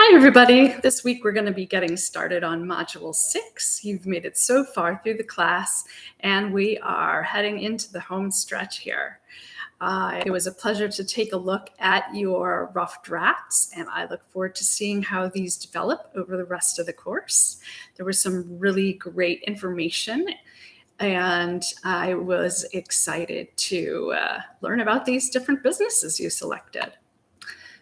Hi, everybody. This week we're going to be getting started on Module 6. You've made it so far through the class, and we are heading into the home stretch here. It was a pleasure to take a look at your rough drafts, and I look forward to seeing how these develop over the rest of the course. There was some really great information, and I was excited to learn about these different businesses you selected.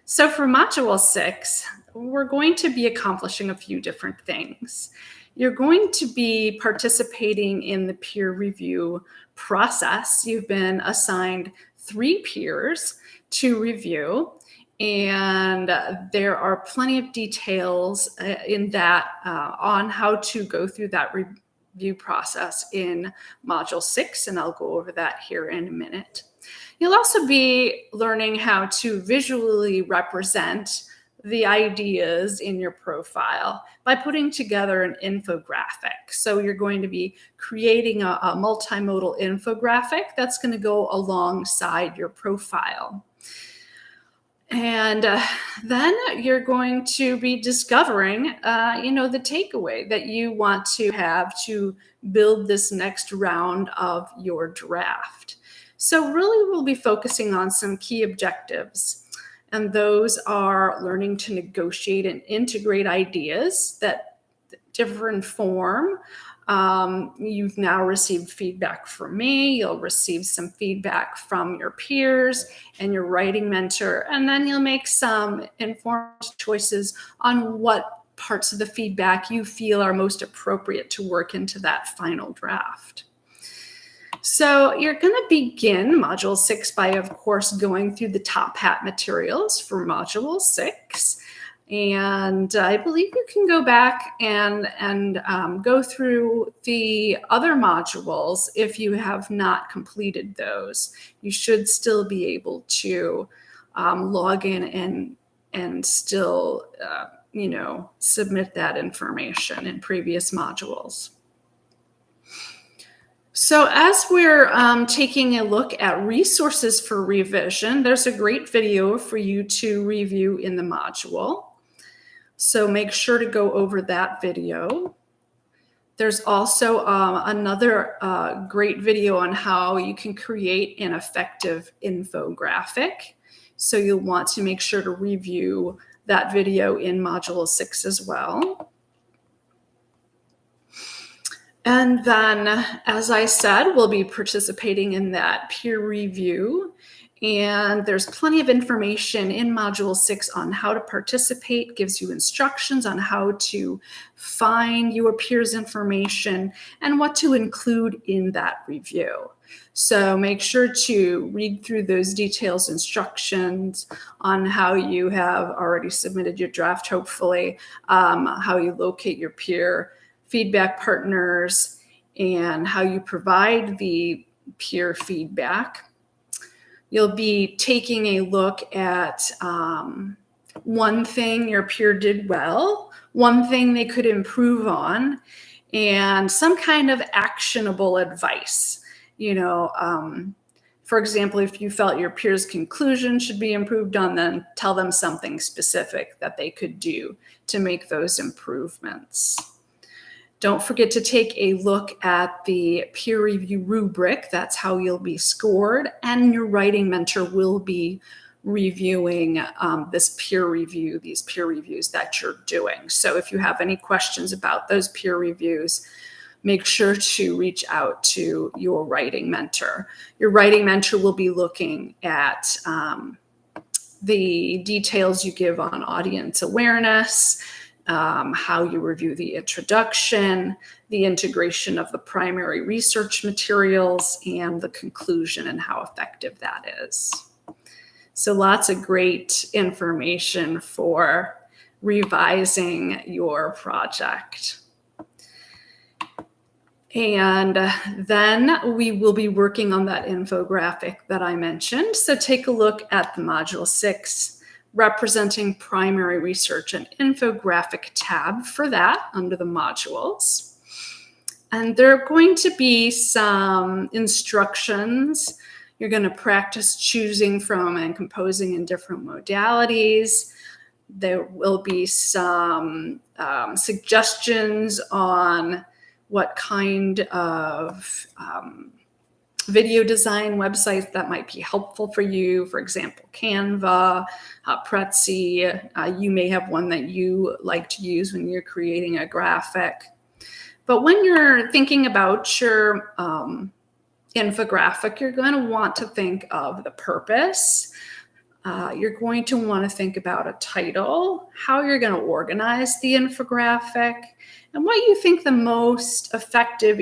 So for Module 6, we're going to be accomplishing a few different things. You're going to be participating in the peer review process. You've been assigned 3 peers to review, and there are plenty of details in that on how to go through that review process in Module 6, and I'll go over that here in a minute. You'll also be learning how to visually represent the ideas in your profile by putting together an infographic. So you're going to be creating a multimodal infographic that's going to go alongside your profile. And then you're going to be discovering, the takeaway that you want to have to build this next round of your draft. So really we'll be focusing on some key objectives, and those are learning to negotiate and integrate ideas that differ in form. You've now received feedback from me. You'll receive some feedback from your peers and your writing mentor, and then you'll make some informed choices on what parts of the feedback you feel are most appropriate to work into that final draft. So you're going to begin Module 6 by, of course, going through the Top Hat materials for Module 6. And I believe you can go back and go through the other modules if you have not completed those. You should still be able to log in and still, submit that information in previous modules. So as we're taking a look at resources for revision, there's a great video for you to review in the module. So make sure to go over that video. There's also another great video on how you can create an effective infographic. So you'll want to make sure to review that video in Module 6 as well. And then, as I said, we'll be participating in that peer review. And there's plenty of information in Module 6 on how to participate, gives you instructions on how to find your peers' information and what to include in that review. So make sure to read through those details, instructions on how you have already submitted your draft, hopefully, how you locate your peer feedback partners, and how you provide the peer feedback. You'll be taking a look at one thing your peer did well, one thing they could improve on, and some kind of actionable advice. For example, if you felt your peer's conclusion should be improved on, then tell them something specific that they could do to make those improvements. Don't forget to take a look at the peer review rubric. That's how you'll be scored, and your writing mentor will be reviewing these peer reviews that you're doing. So if you have any questions about those peer reviews, make sure to reach out to your writing mentor. Your writing mentor will be looking at the details you give on audience awareness, how you review the introduction, the integration of the primary research materials, and the conclusion and how effective that is. So lots of great information for revising your project. And then we will be working on that infographic that I mentioned. So take a look at the Module 6 representing primary research and infographic tab for that under the modules. And there are going to be some instructions. You're going to practice choosing from and composing in different modalities. There will be some suggestions on what kind of video design websites that might be helpful for you. For example, Canva, Prezi. You may have one that you like to use when you're creating a graphic. But when you're thinking about your infographic, you're going to want to think of the purpose. You're going to want to think about a title, how you're going to organize the infographic, and what you think the most effective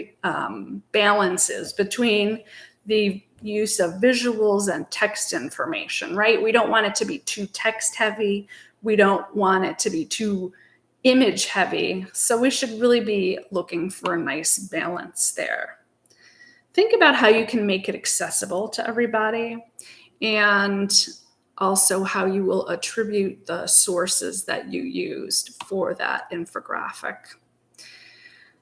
balance is between the use of visuals and text information, right? We don't want it to be too text heavy. We don't want it to be too image heavy. So we should really be looking for a nice balance there. Think about how you can make it accessible to everybody, and also how you will attribute the sources that you used for that infographic.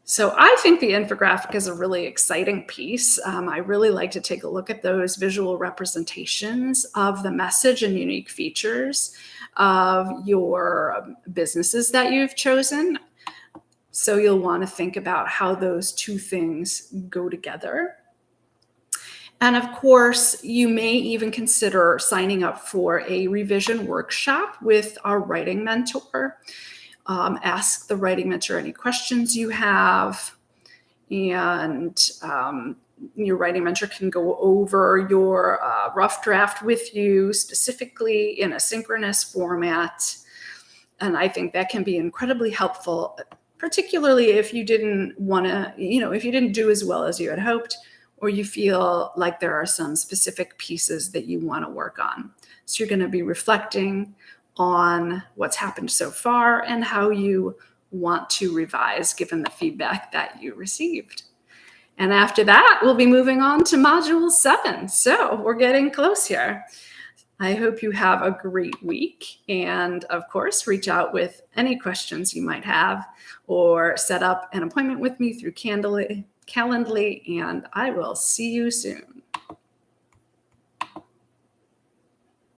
So I think the infographic is a really exciting piece. I really like to take a look at those visual representations of the message and unique features of your businesses that you've chosen. So you'll want to think about how those two things go together. And of course, you may even consider signing up for a revision workshop with our writing mentor. Ask the writing mentor any questions you have, and your writing mentor can go over your rough draft with you specifically in a synchronous format. And I think that can be incredibly helpful, particularly if you didn't want to, if you didn't do as well as you had hoped, or you feel like there are some specific pieces that you want to work on. So you're going to be reflecting on what's happened so far and how you want to revise given the feedback that you received. And after that, we'll be moving on to Module 7. So we're getting close here. I hope you have a great week. And of course, reach out with any questions you might have, or set up an appointment with me through Calendly, and I will see you soon.